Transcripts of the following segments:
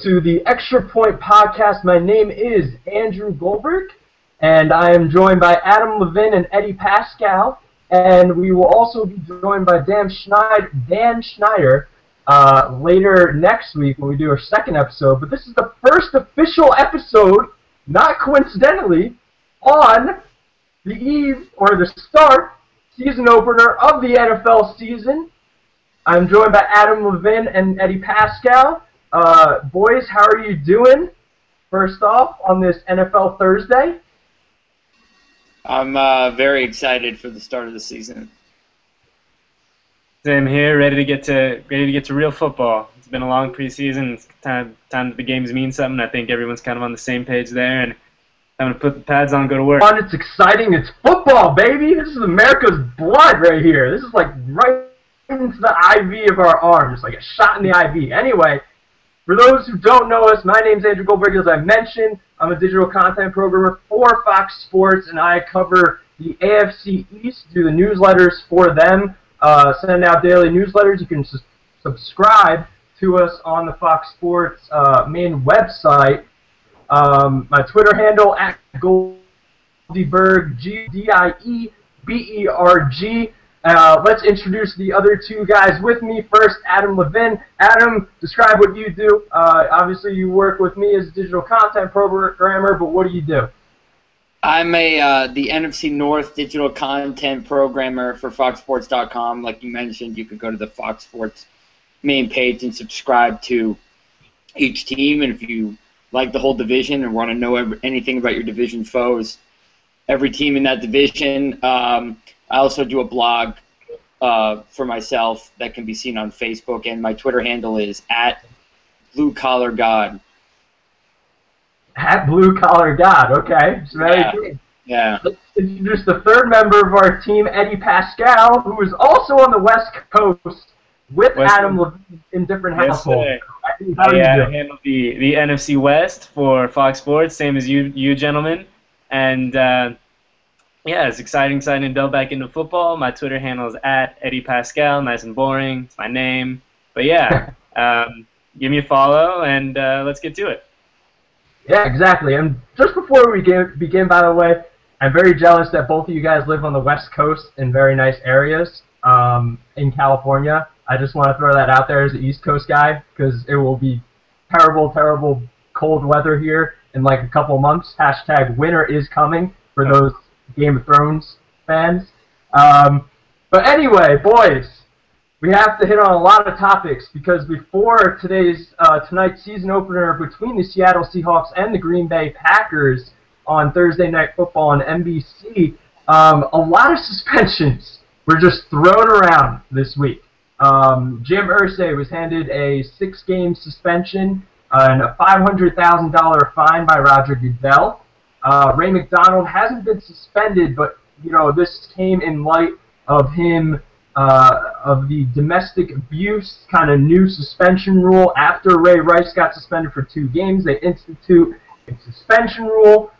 to the Extra Point Podcast. My name is Andrew Goldberg, and I am joined by Adam Levin and Eddie Paskal, and we will also be joined by Dan Schneider later next week when we do our second episode. But this is the first official episode, not coincidentally, on the eve or the start season opener of the NFL season. I'm joined by Adam Levin and Eddie Paskal. Boys, how are you doing? First off, on this NFL Thursday. I'm very excited for the start of the season. Same here, ready to get to real football. It's been a long preseason. It's time that the games mean something. I think everyone's kind of on the same page there, and I'm gonna put the pads on, and go to work. It's exciting. It's football, baby. This is America's blood right here. This is like right into the IV of our arms, like a shot in the IV. Anyway, for those who don't know us, my name's Andrew Goldberg. As I mentioned, I'm a digital content programmer for Fox Sports, and I cover the AFC East, do the newsletters for them, send out daily newsletters. You can subscribe to us on the Fox Sports main website. My Twitter handle, @Goldberg, GDIEBERG. Let's introduce the other two guys with me. First, Adam Levin. Adam, describe what you do. Obviously, you work with me as a digital content programmer, but what do you do? I'm the NFC North digital content programmer for FoxSports.com. Like you mentioned, you could go to the Fox Sports main page and subscribe to each team. And if you like the whole division and want to know anything about your division foes, every team in that division, I also do a blog for myself that can be seen on Facebook, and my Twitter handle is @BlueCollarGod. @BlueCollarGod, okay. It's very good. Yeah. Let's introduce the third member of our team, Eddie Paskal, who is also on the West Coast with Adam Levin in different households. How do you do? I handle the NFC West for Fox Sports, same as you gentlemen. And yeah, it's exciting to delve back into football. My Twitter handle is @Eddie Paskal, nice and boring. It's my name. But yeah, give me a follow, and let's get to it. Yeah, exactly. And just before we begin, by the way, I'm very jealous that both of you guys live on the West Coast in very nice areas in California. I just want to throw that out there as an East Coast guy, because it will be terrible, terrible cold weather here in like a couple months. #winter is coming for those Game of Thrones fans. But anyway, boys, we have to hit on a lot of topics, because before tonight's season opener between the Seattle Seahawks and the Green Bay Packers on Thursday Night Football on NBC, a lot of suspensions were just thrown around this week. Jim Irsay was handed a 6-game suspension and a $500,000 fine by Roger Goodell. Ray McDonald hasn't been suspended, but this came in light of him of the domestic abuse kind of new suspension rule. After Ray Rice got suspended for 2 games, they institute a suspension rule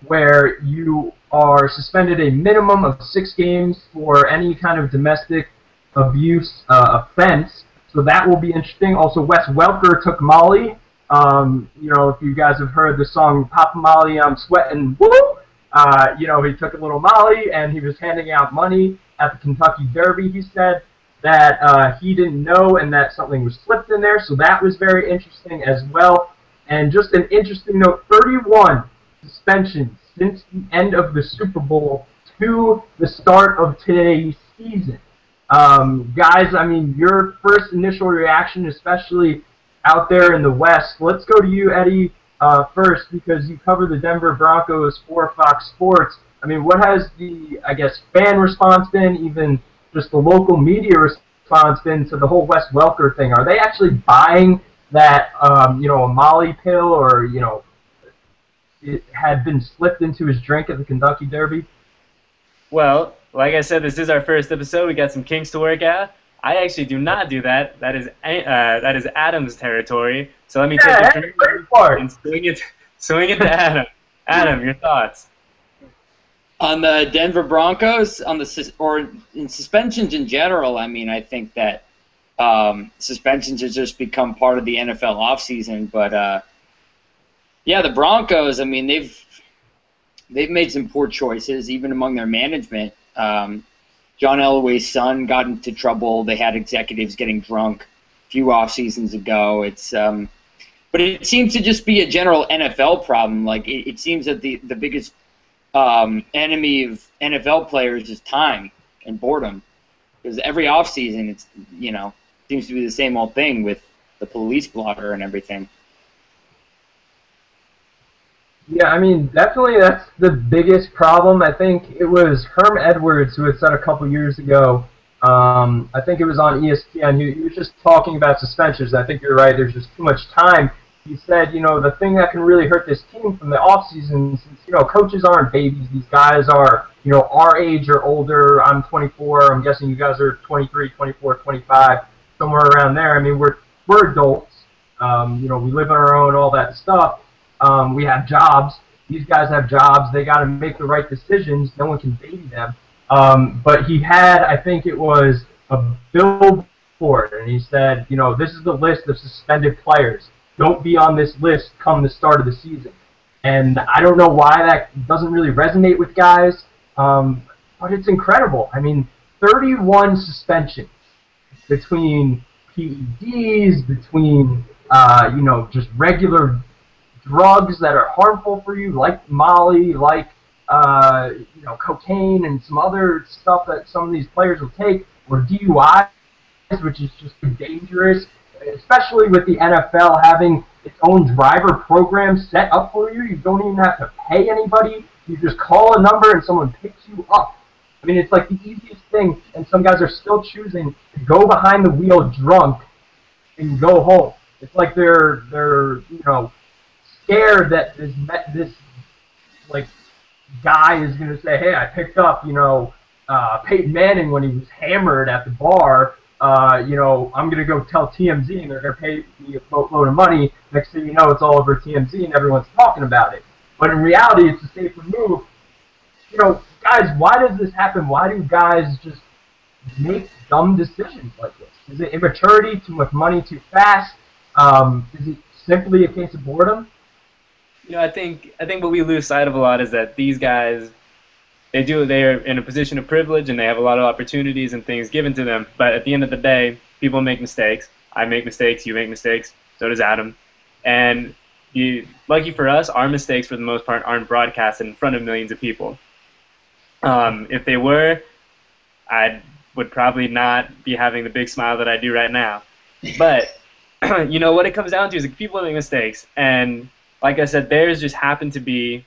where you are suspended a minimum of 6 games for any kind of domestic abuse offense. So that will be interesting. Also, Wes Welker took Molly. If you guys have heard the song Papa Molly, I'm Sweating, Woo! He took a little Molly and he was handing out money at the Kentucky Derby. He said that he didn't know and that something was slipped in there, so that was very interesting as well. And just an interesting note, 31 suspensions since the end of the Super Bowl to the start of today's season. Guys, I mean, your first initial reaction, especially out there in the West. Let's go to you, Eddie, first, because you cover the Denver Broncos for Fox Sports. I mean, what has the, fan response been, even just the local media response been to the whole Wes Welker thing? Are they actually buying that, a Molly pill, or, it had been slipped into his drink at the Kentucky Derby? Well, like I said, this is our first episode. We got some kinks to work out. I actually do not do that. That is Adam's territory. So let me take the and swing it to Adam. Adam, your thoughts? On the Denver Broncos, or in suspensions in general, I mean, I think that suspensions have just become part of the NFL offseason. But yeah, the Broncos. I mean, they've made some poor choices, even among their management. John Elway's son got into trouble. They had executives getting drunk a few off seasons ago. But it seems to just be a general NFL problem. Like it seems that the biggest enemy of NFL players is time and boredom, because every off season it's seems to be the same old thing with the police blotter and everything. Yeah, I mean, definitely that's the biggest problem. I think it was Herm Edwards who had said a couple years ago, I think it was on ESPN, he was just talking about suspensions. I think you're right, there's just too much time. He said, the thing that can really hurt this team from the offseason, since, coaches aren't babies, these guys are, our age or older. I'm 24, I'm guessing you guys are 23, 24, 25, somewhere around there. I mean, we're adults, we live on our own, all that stuff. We have jobs. These guys have jobs. They got to make the right decisions. No one can baby them. But he had, I think it was a billboard, and he said, this is the list of suspended players. Don't be on this list come the start of the season. And I don't know why that doesn't really resonate with guys, but it's incredible. I mean, 31 suspensions between PEDs, between, just regular drugs that are harmful for you, like Molly, like cocaine and some other stuff that some of these players will take, or DUIs, which is just dangerous, especially with the NFL having its own driver program set up for you. You don't even have to pay anybody. You just call a number and someone picks you up. I mean, it's like the easiest thing, and some guys are still choosing to go behind the wheel drunk and go home. It's like they're scared that this guy is going to say, hey, I picked up, Peyton Manning when he was hammered at the bar. I'm going to go tell TMZ, and they're going to pay me a boatload of money. Next thing you know, it's all over TMZ, and everyone's talking about it. But in reality, it's a safer move. Guys, why does this happen? Why do guys just make dumb decisions like this? Is it immaturity, too much money too fast? Is it simply a case of boredom? I think what we lose sight of a lot is that these guys, they're in a position of privilege and they have a lot of opportunities and things given to them. But at the end of the day, people make mistakes. I make mistakes. You make mistakes. So does Adam. And lucky for us, our mistakes for the most part aren't broadcasted in front of millions of people. If they were, I would probably not be having the big smile that I do right now. But what it comes down to is like, people make mistakes, and like I said, theirs just happen to be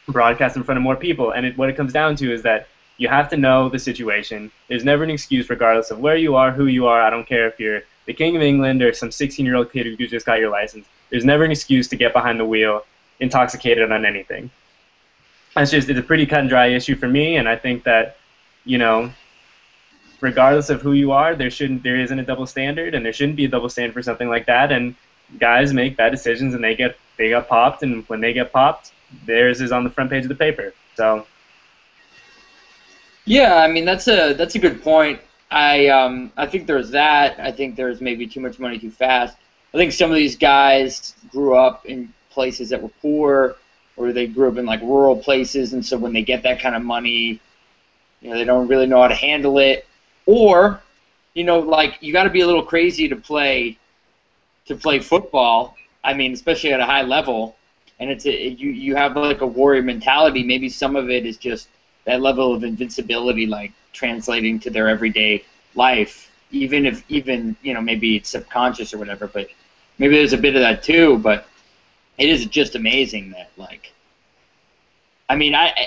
broadcast in front of more people. And what it comes down to is that you have to know the situation. There's never an excuse regardless of where you are, who you are. I don't care if you're the King of England or some 16-year-old kid who just got your license. There's never an excuse to get behind the wheel intoxicated on anything. It's a pretty cut and dry issue for me, and I think that, regardless of who you are, there isn't a double standard, and there shouldn't be a double standard for something like that. And guys make bad decisions, and they get popped, and when they get popped, theirs is on the front page of the paper. So, yeah, I mean that's a good point. I think there's that. I think there's maybe too much money too fast. I think some of these guys grew up in places that were poor, or they grew up in like rural places, and so when they get that kind of money, they don't really know how to handle it. Or, you got to be a little crazy to play football. I mean, especially at a high level, and you have like a warrior mentality. Maybe some of it is just that level of invincibility, like translating to their everyday life. Even maybe it's subconscious or whatever, but maybe there's a bit of that too. But it is just amazing that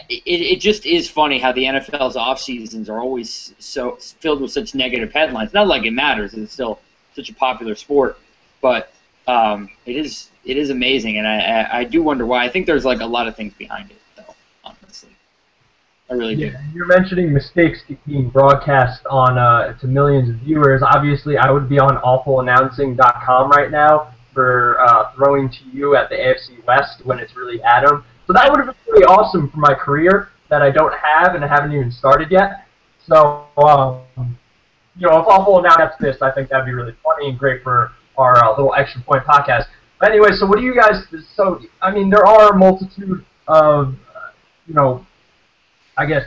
it just is funny how the NFL's off seasons are always so filled with such negative headlines. Not like it matters; it's still such a popular sport, but it is amazing, and I do wonder why. I think there's like a lot of things behind it, though. Honestly, I really do. Yeah, you're mentioning mistakes being broadcast on to millions of viewers. Obviously, I would be on awfulannouncing.com right now for throwing to you at the AFC West when it's really Adam. So that would have been really awesome for my career that I don't have and I haven't even started yet. So you know, if I'll hold out after this, I think that'd be really funny and great for our little extra point podcast. But anyway, so what do you guys? So I mean, there are a multitude of, you know, I guess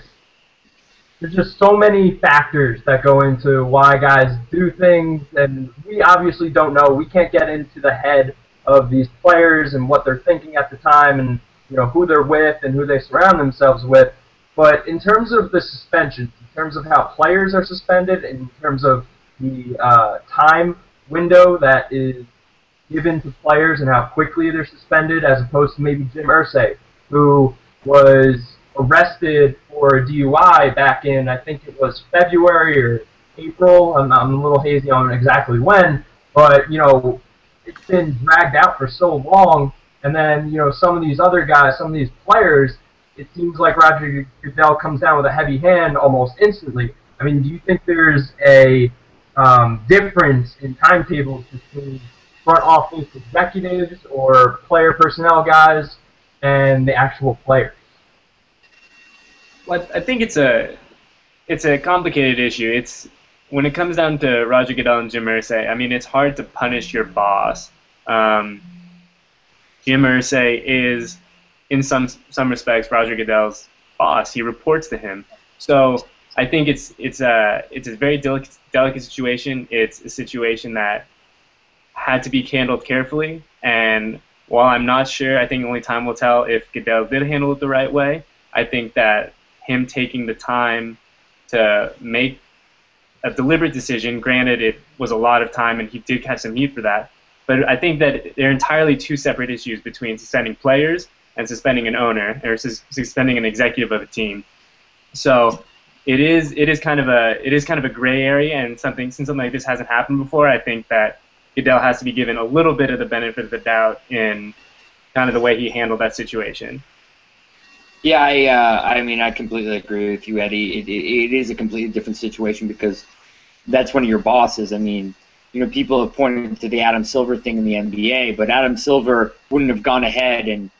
there's just so many factors that go into why guys do things, and we obviously don't know. We can't get into the head of these players and what they're thinking at the time, and you know who they're with and who they surround themselves with. But in terms of the suspensions, in terms of how players are suspended, in terms of the time window that is given to players and how quickly they're suspended, as opposed to maybe Jim Irsay, who was arrested for a DUI back in, I think it was February or April. I'm a little hazy on exactly when, but you know, it's been dragged out for so long. And then you know, some of these other guys, some of these players, it seems like Roger Goodell comes down with a heavy hand almost instantly. I mean, do you think there's a difference in timetables between front office executives or player personnel guys and the actual players? Well, I think it's a complicated issue. It's when it comes down to Roger Goodell and Jim Irsay. I mean, it's hard to punish your boss. Jim Irsay is, in some respects, Roger Goodell's boss. He reports to him. So I think it's a very delicate situation. It's a situation that had to be handled carefully. And while I'm not sure, I think only time will tell if Goodell did handle it the right way. I think that him taking the time to make a deliberate decision, granted it was a lot of time and he did catch some heat for that, but I think that they're entirely two separate issues between suspending players and suspending an owner or suspending an executive of a team. So it is kind of a gray area, and since something like this hasn't happened before, I think that Goodell has to be given a little bit of the benefit of the doubt in kind of the way he handled that situation. Yeah, I mean, I completely agree with you, Eddie. It is a completely different situation because that's one of your bosses. I mean, you know, people have pointed to the Adam Silver thing in the NBA, but Adam Silver wouldn't have gone ahead and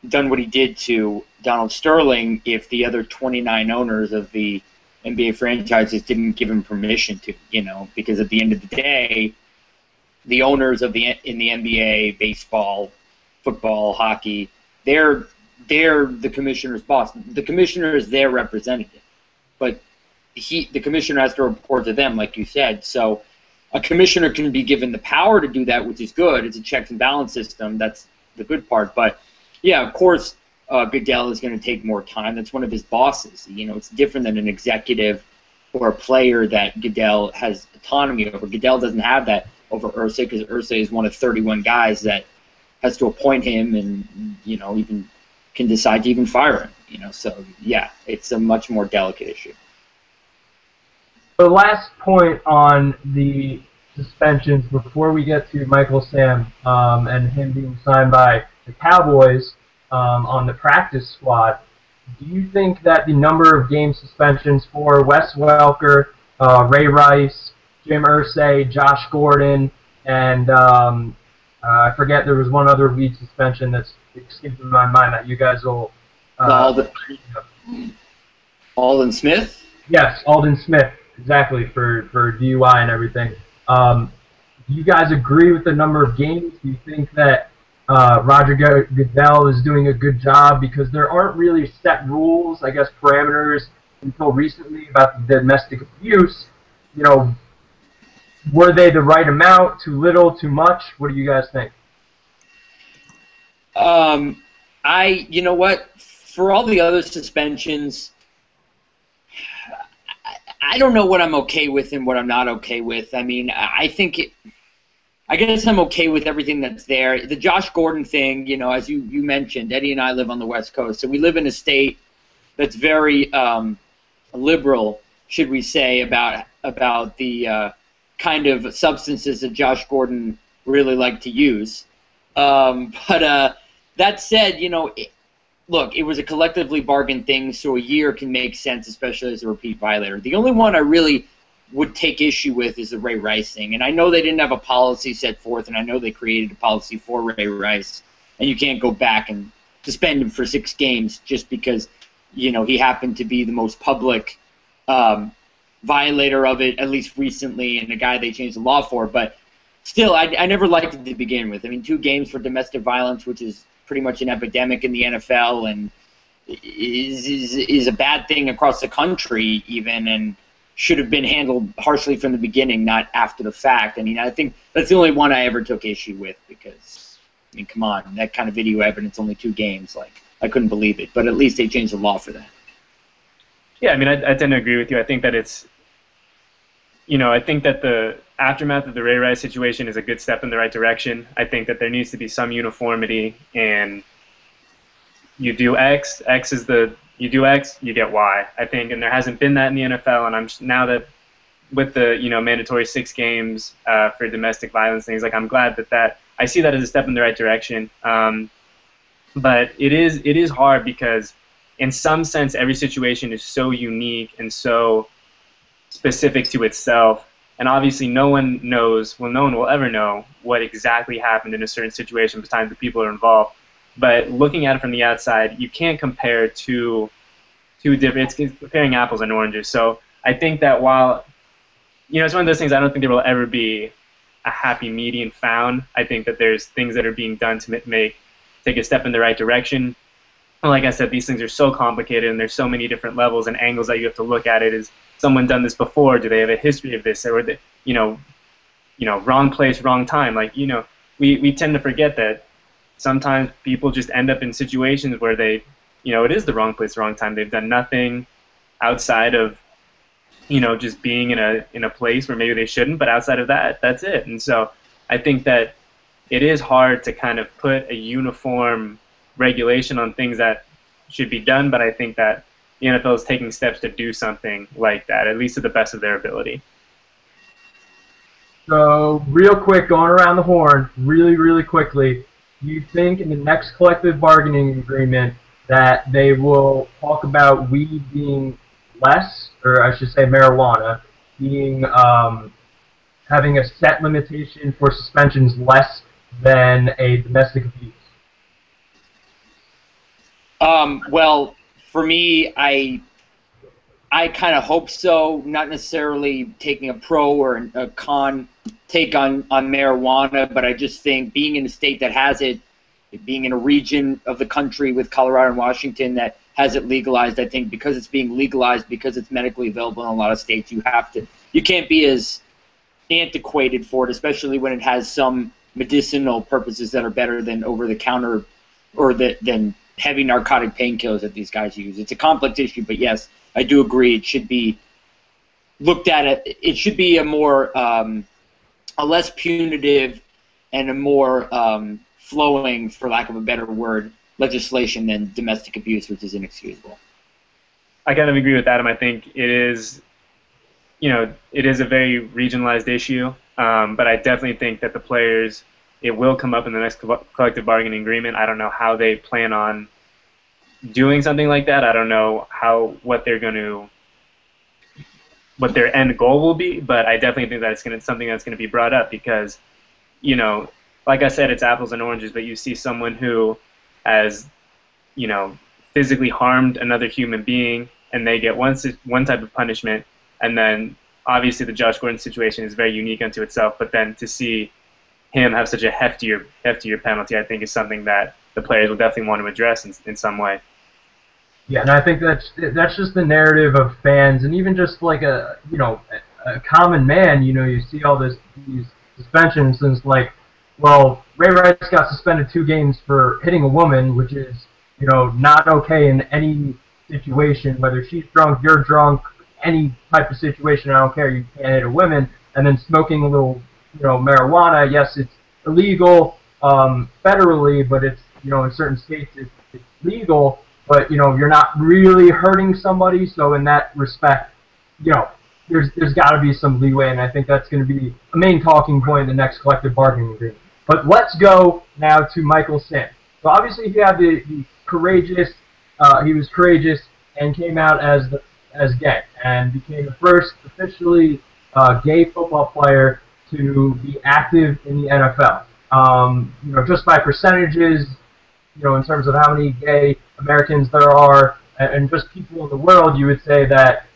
done what he did to Donald Sterling if the other 29 owners of the NBA franchises didn't give him permission to, you know, because at the end of the day, the owners of in the NBA, baseball, football, hockey, they're the commissioner's boss. The commissioner is their representative, but the commissioner has to report to them, like you said. So a commissioner can be given the power to do that, which is good. It's a checks and balance system. That's the good part. But yeah, of course, Goodell is going to take more time. That's one of his bosses. You know, it's different than an executive or a player that Goodell has autonomy over. Goodell doesn't have that over Irsay because Irsay is one of 31 guys that has to appoint him and, you know, even can decide to even fire him. You know, so yeah, it's a much more delicate issue. The last point on the suspensions before we get to Michael Sam and him being signed by the Cowboys on the practice squad, do you think that the number of game suspensions for Wes Welker, Ray Rice, Jim Irsay, Josh Gordon, and I forget there was one other lead suspension that's escaping my mind that you guys will... Alden Smith? Yes, Alden Smith, exactly, for DUI and everything. Do you guys agree with the number of games? Do you think that Roger Goodell is doing a good job? Because there aren't really set rules, I guess, parameters until recently about the domestic abuse. You know, were they the right amount? Too little? Too much? What do you guys think? You know what? For all the other suspensions, I don't know what I'm okay with and what I'm not okay with. I mean, I guess I'm okay with everything that's there. The Josh Gordon thing, you know, as you mentioned, Eddie and I live on the West Coast, so we live in a state that's very liberal, should we say, about the kind of substances that Josh Gordon really liked to use. But that said, you know, look, it was a collectively bargained thing, so a year can make sense, especially as a repeat violator. The only one I really would take issue with is the Ray Rice thing. And I know they didn't have a policy set forth, and I know they created a policy for Ray Rice, and you can't go back and suspend him for 6 games just because, you know, he happened to be the most public violator of it, at least recently, and a guy they changed the law for. But still, I never liked it to begin with. I mean, 2 games for domestic violence, which is pretty much an epidemic in the NFL, and is a bad thing across the country even, and should have been handled harshly from the beginning, not after the fact. I mean, I think that's the only one I ever took issue with because, I mean, come on, that kind of video evidence, only 2 games, like, I couldn't believe it. But at least they changed the law for that. Yeah, I mean, I tend to agree with you. I think that it's, I think that the aftermath of the Ray Rice situation is a good step in the right direction. I think that there needs to be some uniformity, and you do X, you do X, you get Y. I think, and there hasn't been that in the NFL, and now that with the mandatory 6 games for domestic violence things, like I'm glad that I see that as a step in the right direction. But it is hard because in some sense every situation is so unique and so specific to itself, and obviously no one will ever know what exactly happened in a certain situation besides the people who are involved. But looking at it from the outside, you can't compare two different. It's comparing apples and oranges. So I think that while it's one of those things, I don't think there will ever be a happy median found. I think that there's things that are being done to take a step in the right direction. And like I said, these things are so complicated, and there's so many different levels and angles that you have to look at it. Is someone done this before? Do they have a history of this? Or wrong place, wrong time. Like we tend to forget that sometimes people just end up in situations where it is the wrong place, wrong time. They've done nothing outside of just being in a place where maybe they shouldn't, but outside of that, that's it. And so I think that it is hard to kind of put a uniform regulation on things that should be done, but I think that the NFL is taking steps to do something like that, at least to the best of their ability. So, real quick, going around the horn, really, really quickly, do you think in the next collective bargaining agreement that they will talk about weed being less, or I should say marijuana, being having a set limitation for suspensions less than a domestic abuse? Well, for me, I kind of hope so. Not necessarily taking a pro or a con take on marijuana, but I just think being in a state that has it, being in a region of the country with Colorado and Washington that has it legalized, I think because it's being legalized, because it's medically available in a lot of states, you can't be as antiquated for it, especially when it has some medicinal purposes that are better than over-the-counter or than heavy narcotic painkillers that these guys use. It's a complex issue, but yes, I do agree it should be looked at. It should be a less punitive and a more flowing, for lack of a better word, legislation than domestic abuse, which is inexcusable. I kind of agree with Adam. I think it is a very regionalized issue, but I definitely think that the players, it will come up in the next collective bargaining agreement. I don't know how they plan on doing something like that. I don't know what their end goal will be, but I definitely think that it's something that's going to be brought up because, like I said, it's apples and oranges, but you see someone who has, physically harmed another human being, and they get one type of punishment, and then obviously the Josh Gordon situation is very unique unto itself, but then to see him have such a heftier penalty, I think is something that the players will definitely want to address in some way. Yeah, and I think that's just the narrative of fans, and even just like a common man. You see all these suspensions, and it's like, well, Ray Rice got suspended 2 games for hitting a woman, which is not okay in any situation, whether she's drunk, you're drunk, any type of situation. I don't care. You can't hit a woman, and then smoking a little marijuana. Yes, it's illegal federally, but it's in certain states it's legal. But you're not really hurting somebody, so in that respect, there's got to be some leeway, and I think that's going to be a main talking point in the next collective bargaining agreement. But let's go now to Michael Sam. So obviously he had the courageous, he was courageous and came out as gay and became the first officially gay football player to be active in the NFL. Just by percentages, in terms of how many gay Americans there are, and just people in the world, you would say that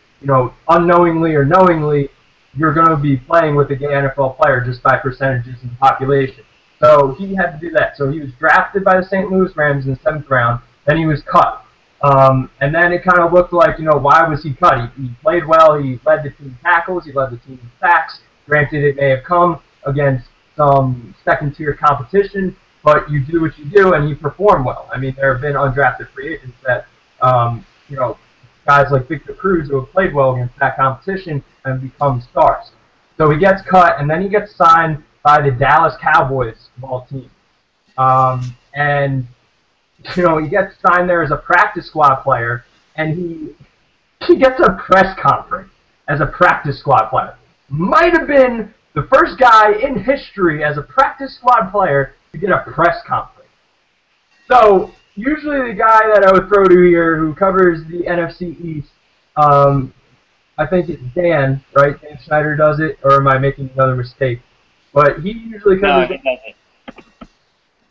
unknowingly or knowingly, you're going to be playing with a gay NFL player just by percentages in the population. So he had to do that. So he was drafted by the St. Louis Rams in the 7th round. Then he was cut. And then it kind of looked like, why was he cut? He played well. He led the team in tackles. He led the team in sacks. Granted, it may have come against some second-tier competition, but you do what you do, and he performed well. I mean, there have been undrafted free agents that, guys like Victor Cruz who have played well against that competition and become stars. So he gets cut, and then he gets signed by the Dallas Cowboys ball team. And he gets signed there as a practice squad player, and he gets a press conference as a practice squad player. Might have been the first guy in history as a practice squad player to get a press conference. So usually the guy that I would throw to here who covers the NFC East, I think it's Dan, right? Dan Schneider does it, or am I making another mistake? But he usually covers he doesn't.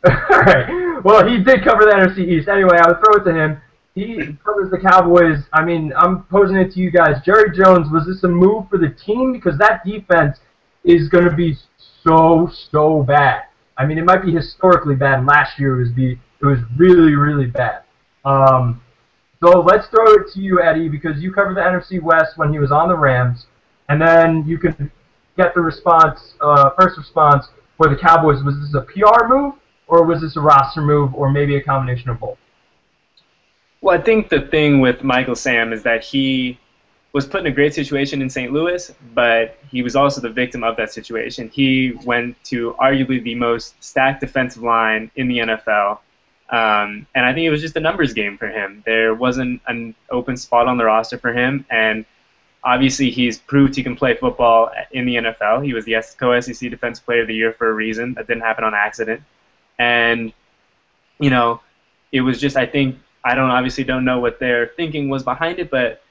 All right. Well, he did cover the NFC East. Anyway, I would throw it to him. He covers the Cowboys. I mean, I'm posing it to you guys. Jerry Jones, was this a move for the team? Because that defense is going to be so bad. I mean, it might be historically bad. Last year it was really, really bad. So let's throw it to you, Eddie, because you covered the NFC West when he was on the Rams, and then you can get the first response for the Cowboys. Was this a PR move, or was this a roster move, or maybe a combination of both? Well, I think the thing with Michael Sam is that he was put in a great situation in St. Louis, but he was also the victim of that situation. He went to arguably the most stacked defensive line in the NFL, and I think it was just a numbers game for him. There wasn't an open spot on the roster for him, and obviously he's proved he can play football in the NFL. He was the co-SEC Defensive Player of the Year for a reason. That didn't happen on accident. And, it was just, I think, obviously don't know what their thinking was behind it, but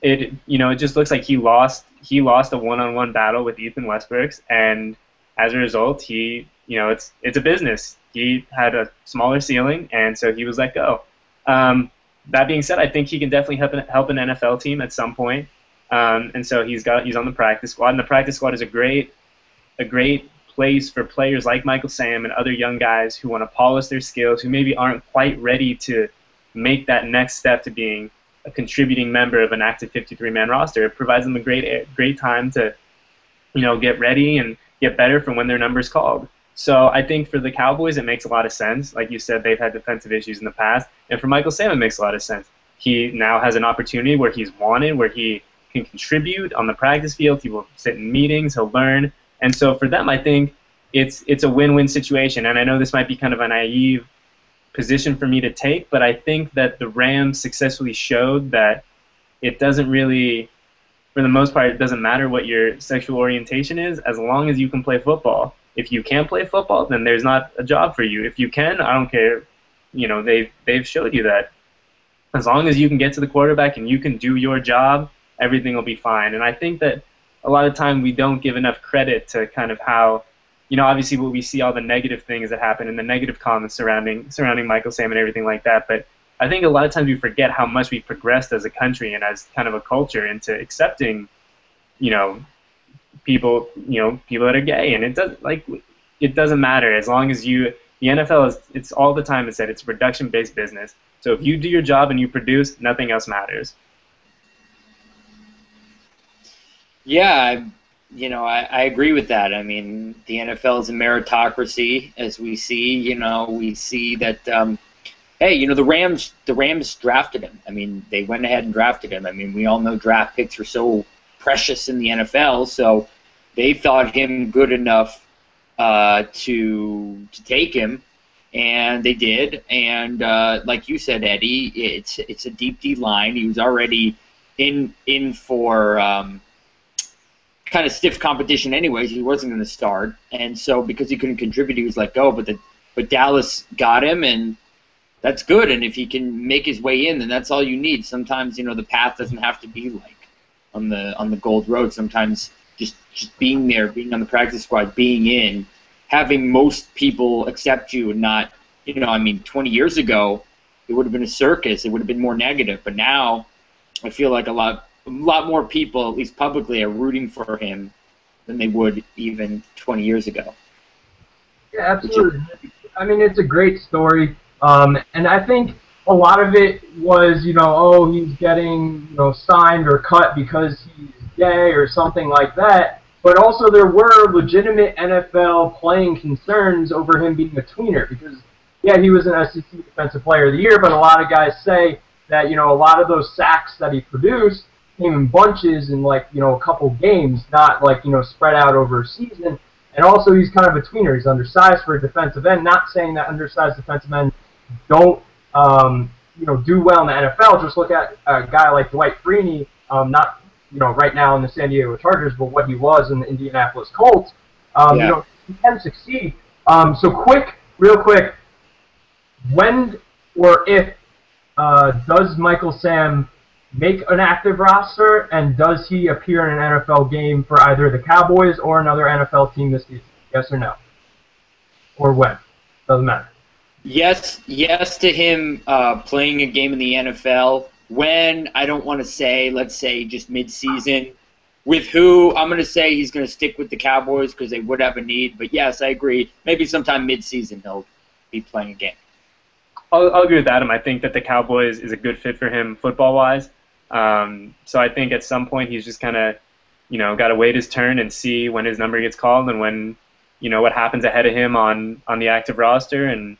it just looks like he lost a one-on-one battle with Ethan Westbrook's, and as a result, it's a business. He had a smaller ceiling, and so he was let go. That being said, I think he can definitely help an NFL team at some point, and so he's on the practice squad, and the practice squad is a great place for players like Michael Sam and other young guys who want to polish their skills, who maybe aren't quite ready to make that next step to being a contributing member of an active 53-man roster. It provides them a great time to, get ready and get better for when their number's called. So I think for the Cowboys, it makes a lot of sense. Like you said, they've had defensive issues in the past. And for Michael Sam, it makes a lot of sense. He now has an opportunity where he's wanted, where he can contribute on the practice field. He will sit in meetings. He'll learn. And so for them, I think it's a win-win situation. And I know this might be kind of a naive position for me to take, but I think that the Rams successfully showed that it doesn't really, for the most part, it doesn't matter what your sexual orientation is, as long as you can play football. If you can't play football, then there's not a job for you. If you can, I don't care. They've showed you that as long as you can get to the quarterback and you can do your job, everything will be fine. And I think that a lot of time we don't give enough credit to kind of how, obviously what we see all the negative things that happen and the negative comments surrounding Michael Sam and everything like that. But I think a lot of times we forget how much we've progressed as a country and as kind of a culture into accepting, people that are gay. And it doesn't matter as long as the NFL it's all the time it's a production-based business. So if you do your job and you produce, nothing else matters. Yeah, I agree with that. I mean, the NFL is a meritocracy, as we see. We see that, the Rams drafted him. I mean, they went ahead and drafted him. I mean, we all know draft picks are so precious in the NFL, so they thought him good enough to take him, and they did. And like you said, Eddie, it's a deep D line. He was already in for kind of stiff competition anyways. He wasn't going to start, and so because he couldn't contribute, he was let go. But Dallas got him, and that's good. And if he can make his way in, then that's all you need. Sometimes the path doesn't have to be like on the gold road. Sometimes just being there, being on the practice squad, being in, having most people accept you, and not 20 years ago it would have been a circus. It would have been more negative. But now I feel like a lot lot more people, at least publicly, are rooting for him than they would even 20 years ago. Yeah, absolutely. I mean, it's a great story, and I think a lot of it was, oh, he's getting, signed or cut because he's gay or something like that. But also there were legitimate NFL playing concerns over him being a tweener because, yeah, he was an SEC Defensive Player of the Year, but a lot of guys say that, a lot of those sacks that he produced came in bunches in, a couple games, not, spread out over a season. And also he's kind of a tweener. He's undersized for a defensive end. Not saying that undersized defensive ends don't, do well in the NFL. Just look at a guy like Dwight Freeney, not, right now in the San Diego Chargers, but what he was in the Indianapolis Colts. He can succeed. So real quick, when or if does Michael Sam make an active roster, and does he appear in an NFL game for either the Cowboys or another NFL team this season? Yes or no? Or when? Doesn't matter. Yes to him playing a game in the NFL. When, I don't want to say, let's say just mid-season. With who, I'm going to say he's going to stick with the Cowboys because they would have a need. But yes, I agree. Maybe sometime mid-season he'll be playing a game. I'll agree with Adam. I think that the Cowboys is a good fit for him football-wise. So I think at some point he's just kind of, got to wait his turn and see when his number gets called and when, what happens ahead of him on the active roster, and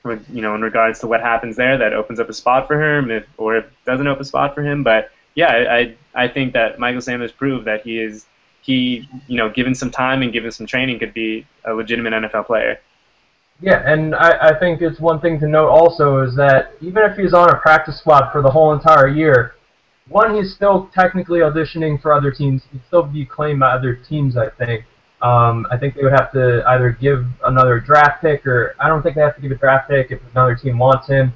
in regards to what happens there, that opens up a spot for him, or if it doesn't open a spot for him. But yeah, I think that Michael Sam has proved that he given some time and given some training, could be a legitimate NFL player. Yeah, and I think it's one thing to note also is that even if he's on a practice squad for the whole entire year, one, he's still technically auditioning for other teams. He'd still be claimed by other teams, I think. I think they would have to either give another draft pick, or I don't think they have to give a draft pick if another team wants him.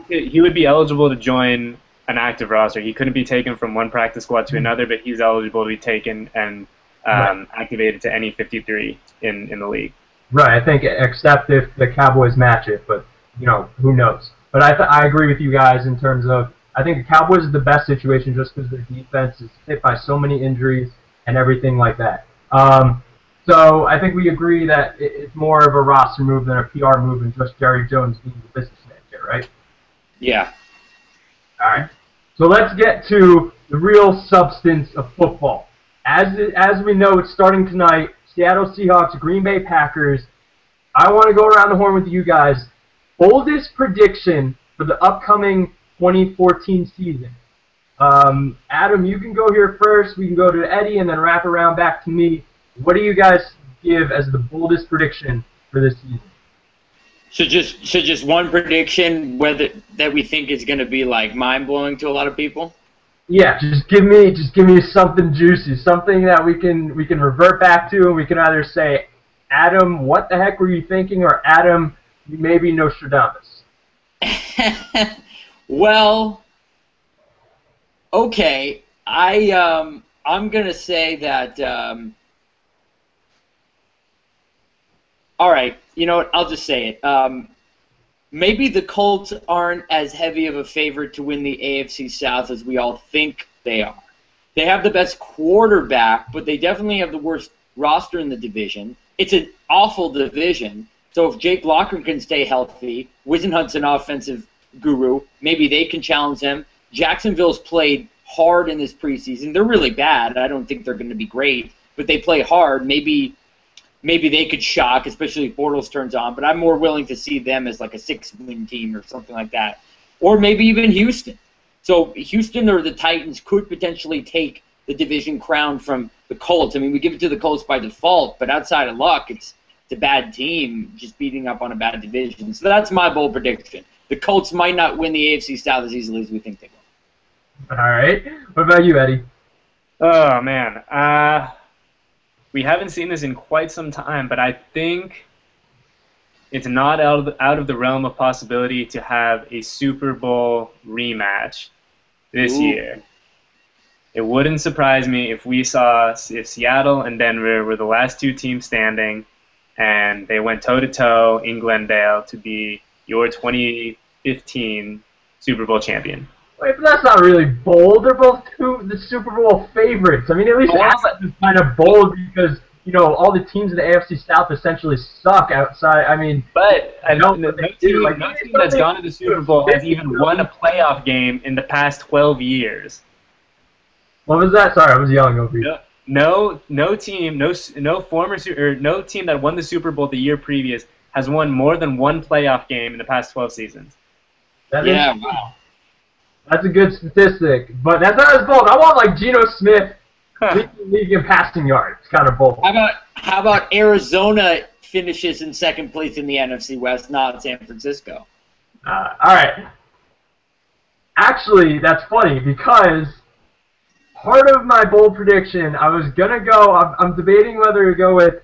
He would be eligible to join an active roster. He couldn't be taken from one practice squad to another, but he's eligible to be taken and activated to any 53 in the league. Right, I think except if the Cowboys match it, but who knows. But I agree with you guys in terms of I think the Cowboys is the best situation just because their defense is hit by so many injuries and everything like that. So I think we agree that it's more of a roster move than a PR move and just Jerry Jones being the businessman here, right? Yeah. All right. So let's get to the real substance of football. As we know, it's starting tonight. Seattle Seahawks, Green Bay Packers. I want to go around the horn with you guys. Boldest prediction for the upcoming 2014 season. Adam, you can go here first. We can go to Eddie and then wrap around back to me. What do you guys give as the boldest prediction for this season? So just one prediction that we think is going to be like mind-blowing to a lot of people? Yeah, just give me something juicy, something that we can revert back to, and we can either say, Adam, what the heck were you thinking, or Adam, you may be Nostradamus. Well, okay, I'm gonna say that. All right, you know what? I'll just say it. Maybe the Colts aren't as heavy of a favorite to win the AFC South as we all think they are. They have the best quarterback, but they definitely have the worst roster in the division. It's an awful division. So if Jake Locker can stay healthy, Wisenhunt's an offensive guru, maybe they can challenge them. Jacksonville's played hard in this preseason. They're really bad. I don't think they're going to be great, but they play hard. Maybe they could shock, especially if Bortles turns on, but I'm more willing to see them as like a 6-win team or something like that. Or maybe even Houston. So Houston or the Titans could potentially take the division crown from the Colts. I mean, we give it to the Colts by default, but outside of luck, it's a bad team just beating up on a bad division. So that's my bold prediction. The Colts might not win the AFC South as easily as we think they will. All right. What about you, Eddie? Oh, man. We haven't seen this in quite some time, but I think it's not out of the realm of possibility to have a Super Bowl rematch this year. It wouldn't surprise me if if Seattle and Denver were the last two teams standing and they went toe-to-toe in Glendale to be your 2015 Super Bowl champion. Wait, but that's not really bold. They're both the Super Bowl favorites. I mean, at least Atlas is kind of bold because, you know, all the teams in the AFC South essentially suck outside. I mean, but no team that's gone to the Super Bowl has even won a playoff game in the past 12 years. What was that? Sorry, I was yelling over you. No team that won the Super Bowl the year previous has won more than one playoff game in the past 12 seasons. Wow. That's a good statistic, but that's not as bold. I want like Geno Smith leading in passing yards. It's kind of bold. How about Arizona finishes in second place in the NFC West, not San Francisco? All right. Actually, that's funny because part of my bold prediction, I was gonna go. I'm debating whether to go with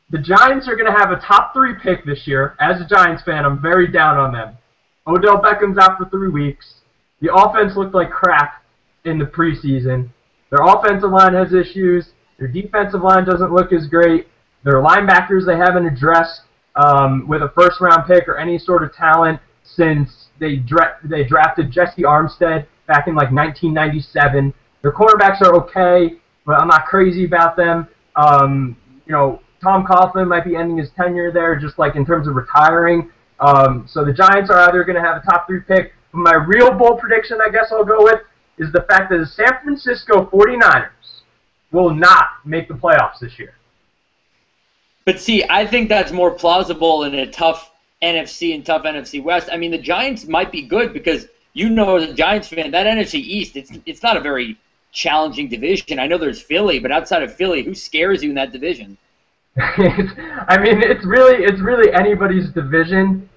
the Giants are gonna have a top 3 pick this year. As a Giants fan, I'm very down on them. Odell Beckham's out for 3 weeks. The offense looked like crap in the preseason. Their offensive line has issues. Their defensive line doesn't look as great. Their linebackers they haven't addressed with a first-round pick or any sort of talent since they drafted Jesse Armstead back in like 1997. Their quarterbacks are okay, but I'm not crazy about them. You know, Tom Coughlin might be ending his tenure there, just like in terms of retiring. So the Giants are either going to have a top 3 pick. But my real bold prediction, I guess I'll go with, is the fact that the San Francisco 49ers will not make the playoffs this year. But see, I think that's more plausible in a tough NFC and tough NFC West. I mean, the Giants might be good because, you know, as a Giants fan, that NFC East, it's not a very challenging division. I know there's Philly, but outside of Philly, who scares you in that division? I mean, it's really anybody's division,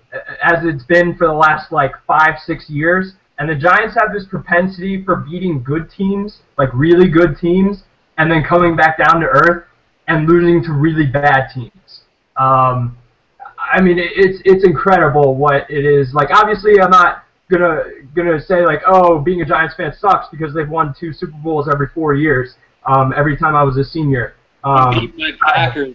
as it's been for the last like 5-6 years. And the Giants have this propensity for beating good teams, like really good teams, and then coming back down to earth and losing to really bad teams. I mean, it's incredible what it is. Like, obviously, I'm not gonna say like, oh, being a Giants fan sucks because they've won 2 Super Bowls every 4 years. Every time I was a senior. Beat my Packers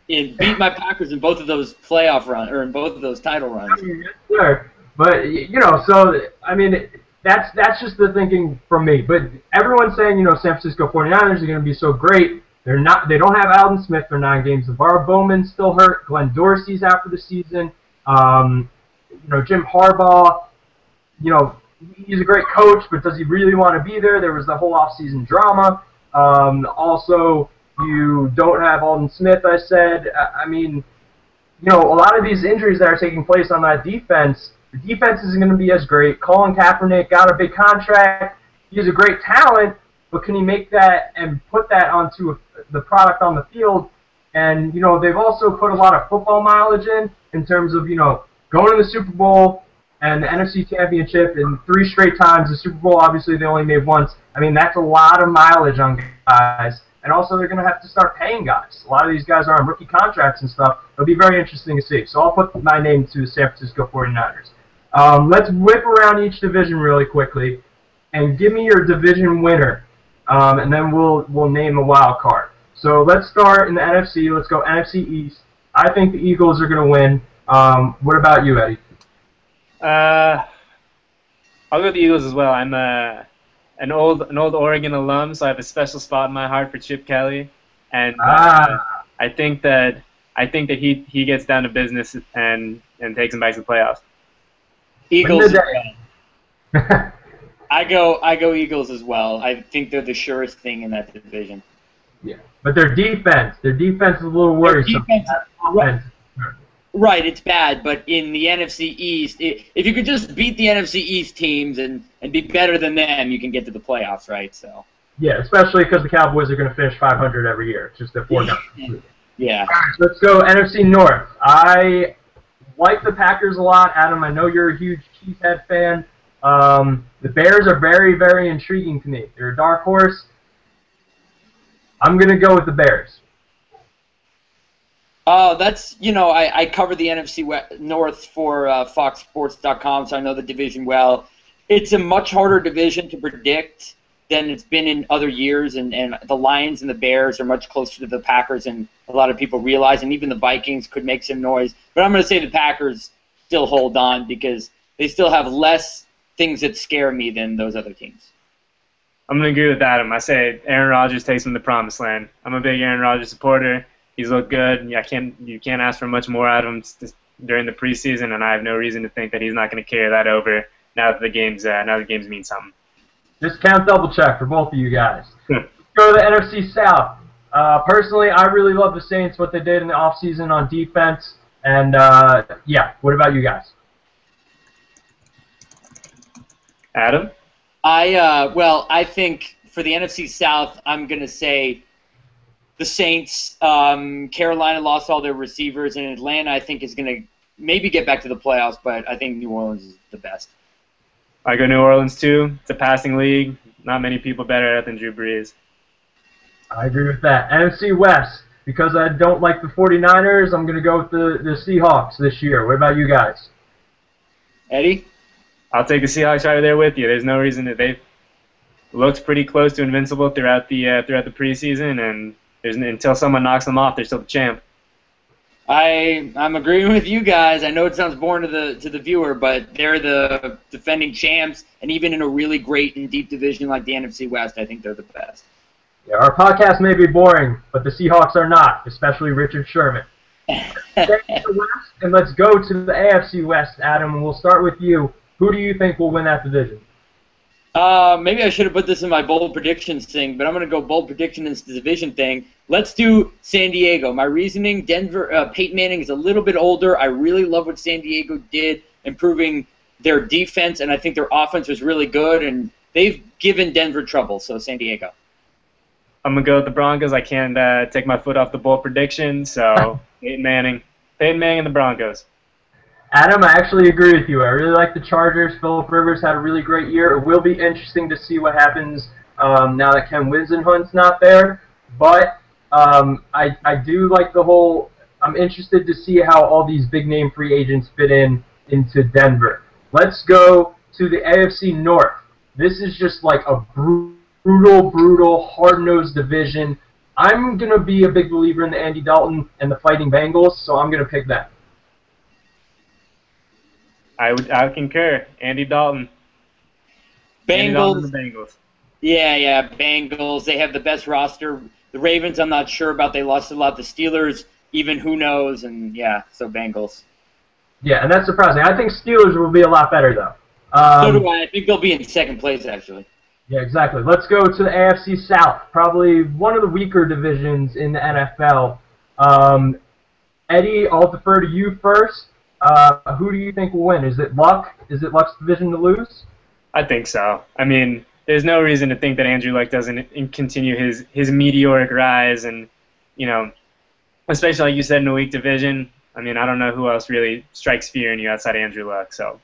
beat my Packers in both of those playoff runs or in both of those title runs. Sure. But, you know, so, I mean, that's just the thinking from me. But everyone's saying, you know, San Francisco 49ers are going to be so great. They're not. They don't have Alden Smith for 9 games. LeVar Bowman's still hurt. Glenn Dorsey's out for the season. You know, Jim Harbaugh, you know, he's a great coach, but does he really want to be there? There was the whole offseason drama. Also, you don't have Alden Smith, I said. I mean, you know, a lot of these injuries that are taking place on that defense, the defense isn't going to be as great. Colin Kaepernick got a big contract. He's a great talent, but can he make that and put that onto the product on the field? And, you know, they've also put a lot of football mileage in terms of, you know, going to the Super Bowl and the NFC Championship in 3 straight times. The Super Bowl, obviously, they only made once. I mean, that's a lot of mileage on guys. And also, they're going to have to start paying guys. A lot of these guys are on rookie contracts and stuff. It'll be very interesting to see. So I'll put my name to the San Francisco 49ers. Let's whip around each division really quickly and give me your division winner, and then we'll name a wild card. So let's start in the NFC. Let's go NFC East. I think the Eagles are going to win. What about you, Eddie? I'll go with the Eagles as well. I'm an old Oregon alum, so I have a special spot in my heart for Chip Kelly, and I think that he gets down to business and takes them back to the playoffs. Eagles. I go Eagles as well. I think they're the surest thing in that division. Yeah, but their defense is a little worrisome. Right, it's bad, but in the NFC East, if you could just beat the NFC East teams and be better than them, you can get to the playoffs, right? So. Yeah, especially because the Cowboys are going to finish 500 every year. It's just their foregone. Yeah. All right, let's go NFC North. I like the Packers a lot, Adam. I know you're a huge Cheesehead fan. The Bears are very, very intriguing to me. They're a dark horse. I'm going to go with the Bears. That's, you know, I cover the NFC North for FoxSports.com, so I know the division well. It's a much harder division to predict than it's been in other years, and the Lions and the Bears are much closer to the Packers than a lot of people realize, and even the Vikings could make some noise. But I'm going to say the Packers still hold on because they still have less things that scare me than those other teams. I'm going to agree with Adam. I say Aaron Rodgers takes him to the promised land. I'm a big Aaron Rodgers supporter. He's looked good. You can't ask for much more out of him during the preseason, and I have no reason to think that he's not going to carry that over now that the games mean something. Discount double check for both of you guys. Let's go to the NFC South. Personally, I really love the Saints, what they did in the offseason on defense. And, yeah, what about you guys? Adam? I think for the NFC South, I'm going to say the Saints. Carolina lost all their receivers, and Atlanta, I think, is going to maybe get back to the playoffs, but I think New Orleans is the best. I go New Orleans, too. It's a passing league. Not many people better at it than Drew Brees. I agree with that. NFC West, because I don't like the 49ers, I'm going to go with the Seahawks this year. What about you guys? Eddie? I'll take the Seahawks right there with you. There's no reason that they've looked pretty close to invincible throughout the preseason, and until someone knocks them off, they're still the champ. I'm agreeing with you guys. I know it sounds boring to the viewer, but they're the defending champs, and even in a really great and deep division like the NFC West, I think they're the best. Yeah, our podcast may be boring, but the Seahawks are not, especially Richard Sherman. And let's go to the AFC West, Adam, and we'll start with you. Who do you think will win that division? Maybe I should have put this in my bold predictions thing, but I'm going to go bold prediction in the division thing. Let's do San Diego. My reasoning, Denver, Peyton Manning is a little bit older. I really love what San Diego did, improving their defense, and I think their offense was really good, and they've given Denver trouble, so San Diego. I'm going to go with the Broncos. I can't take my foot off the bold prediction, so Peyton Manning and the Broncos. Adam, I actually agree with you. I really like the Chargers. Phillip Rivers had a really great year. It will be interesting to see what happens now that Ken Wisenhunt's not there. But I do like the whole – I'm interested to see how all these big-name free agents fit into Denver. Let's go to the AFC North. This is just like a brutal, hard-nosed division. I'm going to be a big believer in the Andy Dalton and the Fighting Bengals, so I'm going to pick that. I concur. Andy Dalton. Bengals. And the Bengals. Yeah, Bengals. They have the best roster. The Ravens, I'm not sure about. They lost a lot. The Steelers, even who knows? And yeah, so Bengals. Yeah, and that's surprising. I think Steelers will be a lot better though. So do I. I think they'll be in second place actually. Yeah, exactly. Let's go to the AFC South. Probably one of the weaker divisions in the NFL. Eddie, I'll defer to you first. Who do you think will win? Is it Luck? Is it Luck's division to lose? I think so. I mean, there's no reason to think that Andrew Luck doesn't continue his meteoric rise, and especially like you said in a weak division. I mean, I don't know who else really strikes fear in you outside Andrew Luck. So.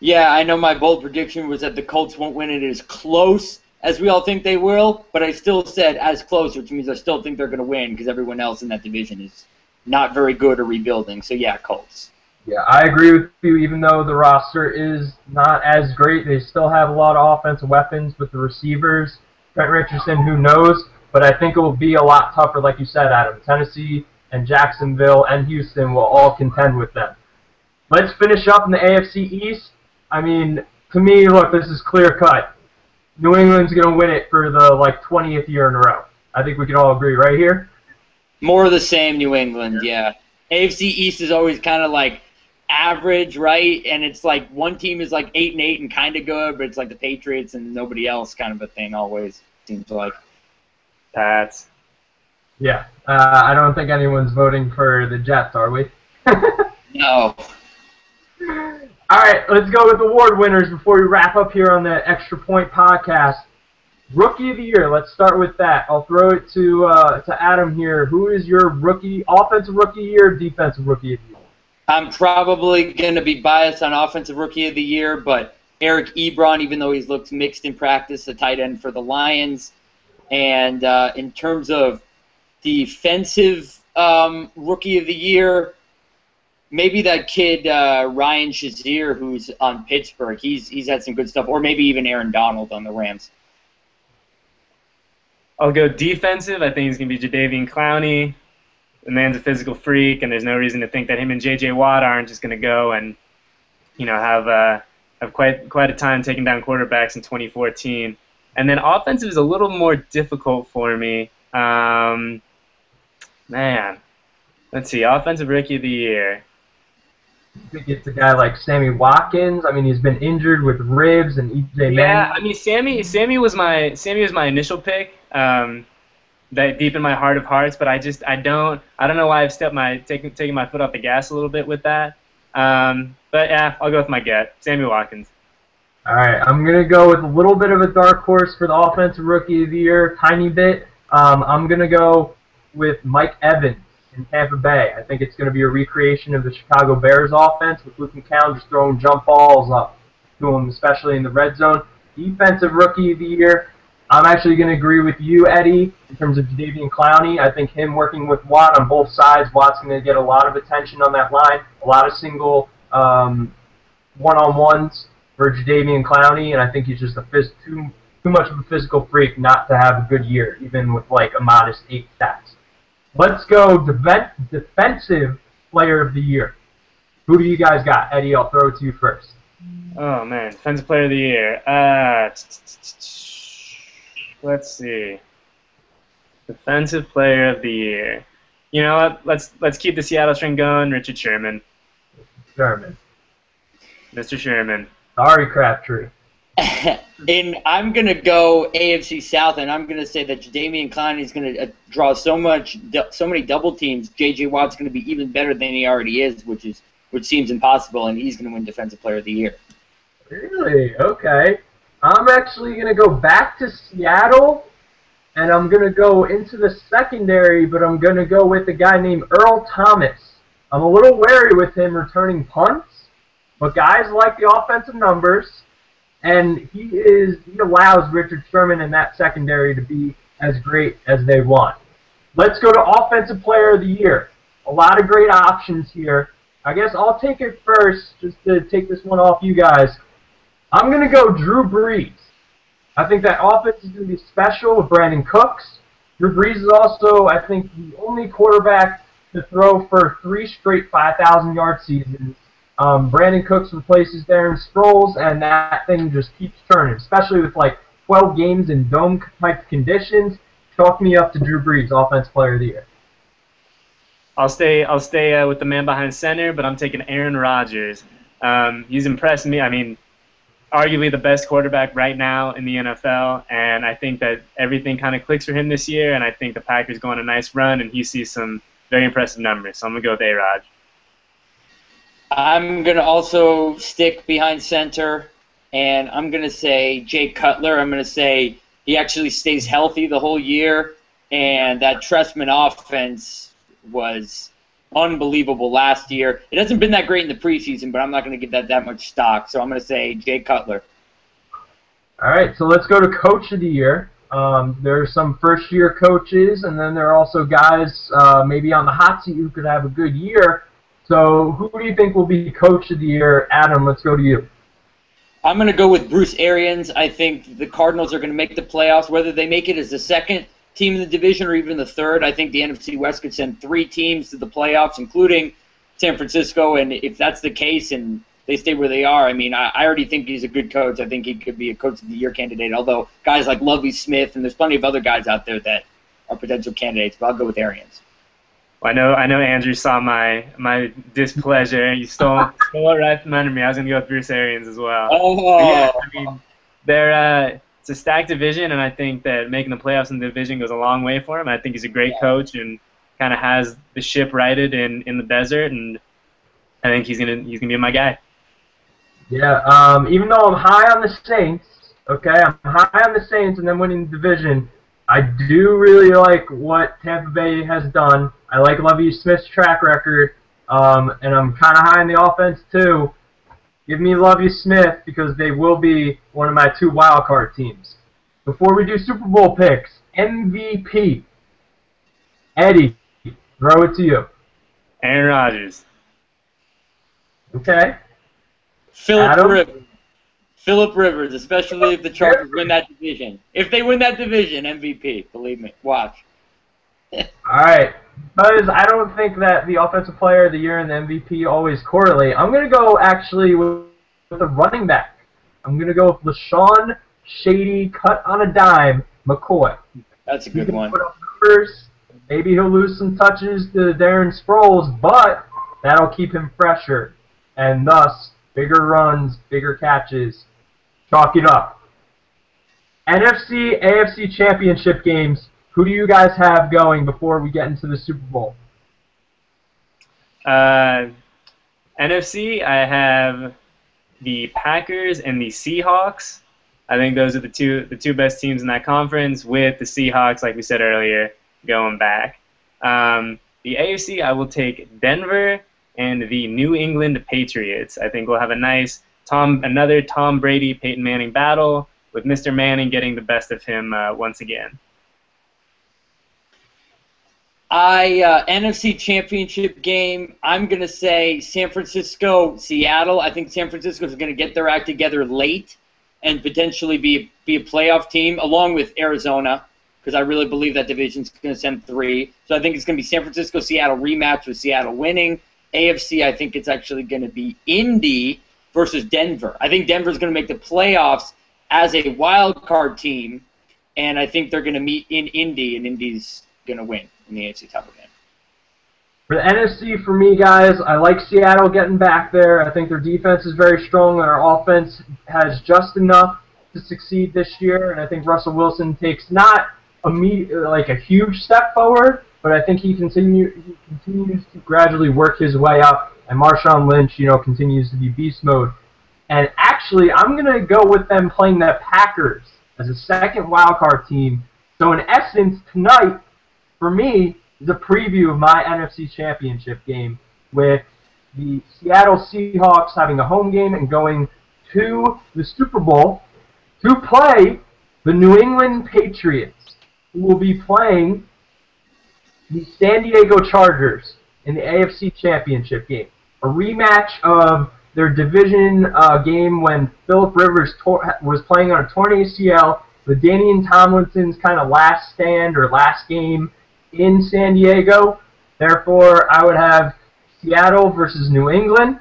Yeah, I know my bold prediction was that the Colts won't win it as close as we all think they will, but I still said as close, which means I still think they're going to win because everyone else in that division is not very good or rebuilding. So, yeah, Colts. Yeah, I agree with you. Even though the roster is not as great, they still have a lot of offensive weapons with the receivers. Trent Richardson, who knows? But I think it will be a lot tougher, like you said, Adam. Tennessee and Jacksonville and Houston will all contend with them. Let's finish up in the AFC East. I mean, to me, look, this is clear-cut. New England's going to win it for the, 20th year in a row. I think we can all agree right here. More of the same, New England, yeah. AFC East is always kind of like average, right? And it's like one team is like 8-8 and kind of good, but it's like the Patriots and nobody else kind of a thing always, seems like. Pats. Yeah. I don't think anyone's voting for the Jets, are we? No. All right, let's go with award winners before we wrap up here on the Extra Point podcast. Rookie of the Year, let's start with that. I'll throw it to Adam here. Who is your offensive rookie of the year, defensive rookie of the year? I'm probably going to be biased on offensive rookie of the year, but Eric Ebron, even though he's looked mixed in practice, the tight end for the Lions. And in terms of defensive rookie of the year, maybe that kid Ryan Shazier, who's on Pittsburgh. He's had some good stuff, or maybe even Aaron Donald on the Rams. I'll go defensive. I think he's going to be Jadeveon Clowney. The man's a physical freak, and there's no reason to think that him and J.J. Watt aren't just going to go and, have of quite a time taking down quarterbacks in 2014. And then offensive is a little more difficult for me. Man, let's see. Offensive Rookie of the Year. I think it's a guy like Sammy Watkins. I mean, he's been injured with ribs and EJ Manuel. Yeah, I mean, Sammy was my initial pick. That deep in my heart of hearts, but I don't know why I've taken my foot off the gas a little bit with that. But yeah, I'll go with my gut, Sammy Watkins. All right, I'm going to go with a little bit of a dark horse for the Offensive Rookie of the Year, tiny bit. I'm going to go with Mike Evans in Tampa Bay. I think it's going to be a recreation of the Chicago Bears offense with Luke McCown just throwing jump balls up to him, especially in the red zone. Defensive Rookie of the Year, I'm actually going to agree with you, Eddie, in terms of Jadeveon Clowney. I think him working with Watt on both sides, Watt's going to get a lot of attention on that line, a lot of single one-on-ones for Jadeveon Clowney, and I think he's just too much of a physical freak not to have a good year, even with like a modest 8 sacks. Let's go Defensive Player of the Year. Who do you guys got? Eddie, I'll throw it to you first. Oh, man. Defensive Player of the Year. Let's see. Defensive Player of the Year. You know what? Let's keep the Seattle string going. Richard Sherman. Sherman. Mr. Sherman. Sorry, Crabtree. And I'm going to go AFC South, and I'm going to say that Jadeveon Clowney is going to draw so many double teams. J.J. Watt's going to be even better than he already is, which seems impossible, and he's going to win Defensive Player of the Year. Really? Okay. I'm actually going to go back to Seattle, and I'm going to go into the secondary, but I'm going to go with a guy named Earl Thomas. I'm a little wary with him returning punts, but guys like the offensive numbers, and he allows Richard Sherman in that secondary to be as great as they want. Let's go to Offensive Player of the Year. A lot of great options here. I guess I'll take it first, just to take this one off you guys. I'm going to go Drew Brees. I think that offense is going to be special with Brandon Cooks. Drew Brees is also, I think, the only quarterback to throw for 3 straight 5,000-yard seasons. Brandon Cooks replaces Darren Sproles, and that thing just keeps turning, especially with like 12 games in dome-type conditions. Chalk me up to Drew Brees, Offensive Player of the Year. I'll stay with the man behind center, but I'm taking Aaron Rodgers. He's impressed me. I mean, arguably the best quarterback right now in the NFL, and I think that everything kind of clicks for him this year, and I think the Packers go on a nice run, and he sees some very impressive numbers. So I'm going to go with A-Rod. I'm going to also stick behind center, and I'm going to say Jay Cutler. I'm going to say he actually stays healthy the whole year, and that Trestman offense was unbelievable last year. It hasn't been that great in the preseason, but I'm not going to give that much stock, so I'm going to say Jay Cutler. All right, so let's go to Coach of the Year. There are some first-year coaches, and then there are also guys maybe on the hot seat who could have a good year. So who do you think will be Coach of the Year? Adam, let's go to you. I'm going to go with Bruce Arians. I think the Cardinals are going to make the playoffs, whether they make it as the second team in the division or even the third. I think the NFC West could send 3 teams to the playoffs, including San Francisco, and if that's the case and they stay where they are, I mean, I already think he's a good coach. I think he could be a Coach of the Year candidate, although guys like Lovie Smith, and there's plenty of other guys out there that are potential candidates, but I'll go with Arians. Well, I know Andrew saw my displeasure. You stole it right from under me. I was going to go with Bruce Arians as well. Oh. Yeah, I mean, it's a stacked division, and I think that making the playoffs in the division goes a long way for him. I think he's a great coach and kind of has the ship righted in the desert, and I think he's gonna be my guy. Yeah, even though I'm high on the Saints, okay, I'm high on the Saints and then winning the division, I do really like what Tampa Bay has done. I like Lovie Smith's track record, and I'm kind of high on the offense too. Give me Lovie Smith because they will be one of my 2 wild card teams. Before we do Super Bowl picks, MVP. Eddie, throw it to you. Aaron Rodgers. Okay. Phillip Rivers, especially if the Chargers win that division. If they win that division, MVP, believe me. Watch. All right. Because I don't think that the Offensive Player of the Year and the MVP always correlate. I'm going to go actually with with a running back. I'm going to go with LaShawn Shady, cut on a dime, McCoy. That's a good one. Put up numbers. Maybe he'll lose some touches to Darren Sproles, but that'll keep him fresher. And thus, bigger runs, bigger catches. Chalk it up. NFC, AFC championship games. Who do you guys have going before we get into the Super Bowl? NFC, I have the Packers and the Seahawks. I think those are the two best teams in that conference, with the Seahawks, like we said earlier, going back. The AFC, I will take Denver and the New England Patriots. I think we'll have a nice another Tom Brady, Peyton Manning battle, with Mr. Manning getting the best of him once again. NFC Championship game, I'm going to say San Francisco, Seattle. I think San Francisco is going to get their act together late and potentially be a playoff team, along with Arizona, because I really believe that division's going to send 3. So I think it's going to be San Francisco, Seattle rematch with Seattle winning. AFC, I think it's actually going to be Indy versus Denver. I think Denver's going to make the playoffs as a wild card team, and I think they're going to meet in Indy, and Indy's going to win in the AFC title game. For the NFC, for me, guys, I like Seattle getting back there. I think their defense is very strong, and their offense has just enough to succeed this year. And I think Russell Wilson takes not a huge step forward, but I think he continues to gradually work his way up. And Marshawn Lynch, continues to be beast mode. And actually, I'm going to go with them playing the Packers as a second wildcard team. So in essence, tonight, for me, is a preview of my NFC Championship game, with the Seattle Seahawks having a home game and going to the Super Bowl to play the New England Patriots, who will be playing the San Diego Chargers in the AFC Championship game. A rematch of their division game when Phillip Rivers was playing on a torn ACL, with Danian Tomlinson's kind of last stand or last game in San Diego. Therefore, I would have Seattle versus New England.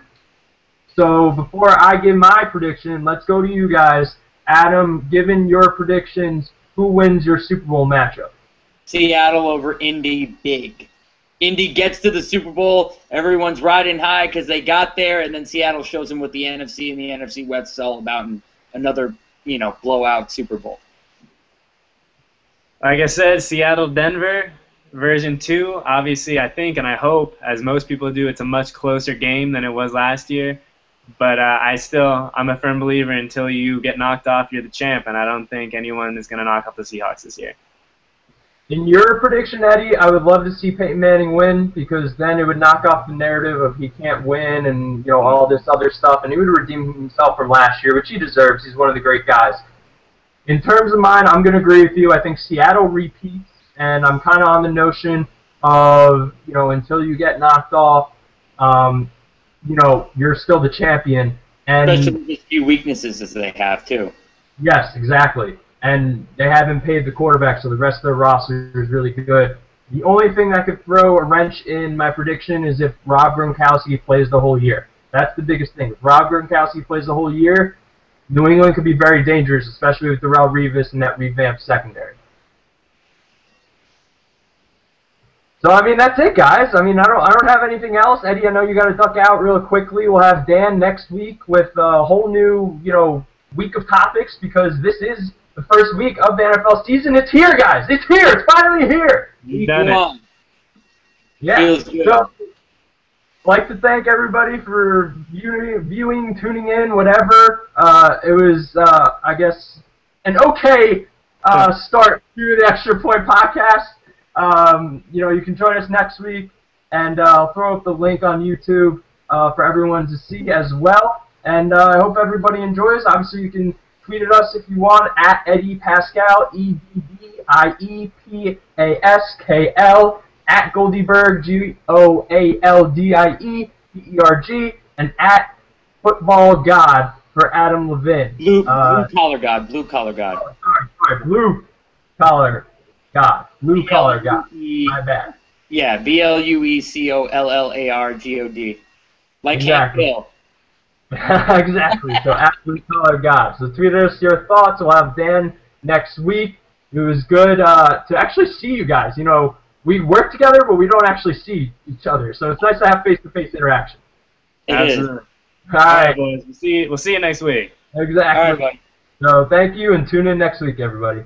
So before I give my prediction, let's go to you guys. Adam, given your predictions, who wins your Super Bowl matchup? Seattle over Indy, big. Indy gets to the Super Bowl, everyone's riding high because they got there, and then Seattle shows them what the NFC and the NFC West is all about in another, blowout Super Bowl. Like I said, Seattle-Denver, version 2. Obviously, I think and I hope, as most people do, it's a much closer game than it was last year. But I'm a firm believer, until you get knocked off, you're the champ, and I don't think anyone is going to knock off the Seahawks this year. In your prediction, Eddie, I would love to see Peyton Manning win, because then it would knock off the narrative of he can't win and all this other stuff, and he would redeem himself from last year, which he deserves. He's one of the great guys. In terms of mine, I'm going to agree with you. I think Seattle repeats, and I'm kind of on the notion of, until you get knocked off, you're still the champion. And especially with a few weaknesses as they have, too. Yes, exactly. And they haven't paid the quarterback, so the rest of their roster is really good. The only thing that could throw a wrench in my prediction is if Rob Gronkowski plays the whole year. That's the biggest thing. If Rob Gronkowski plays the whole year, New England could be very dangerous, especially with Darrelle Revis and that revamped secondary. So, that's it, guys. I don't have anything else. Eddie, I know you got to duck out real quickly. We'll have Dan next week with a whole new, week of topics, because this is the first week of the NFL season. It's here, guys. It's here. It's finally here. You've done it. Yeah. So, I'd like to thank everybody for viewing, tuning in, whatever. It was, I guess, an okay start to the Extra Point podcast. You can join us next week, and I'll throw up the link on YouTube for everyone to see as well. And I hope everybody enjoys. Obviously, you can tweet at us if you want, at Eddie Paskal, EDDIEPASKL, at Goldberg, GOALDIEBERG, and at Football God for Adam Levin. Blue collar God. Blue collar God. Oh, sorry, Blue collar God. Blue collar God. My bad. Yeah, BLUECOLLARGOD. Like exactly. Hank Hill. Exactly. So Absolute Color God. So tweet us your thoughts. We'll have Dan next week. It was good to actually see you guys. You know, we work together, but we don't actually see each other. So it's nice to have face-to-face interaction. Absolutely. All All right. right, boys. We'll see you next week. Exactly. All right, buddy. So thank you, and tune in next week, everybody.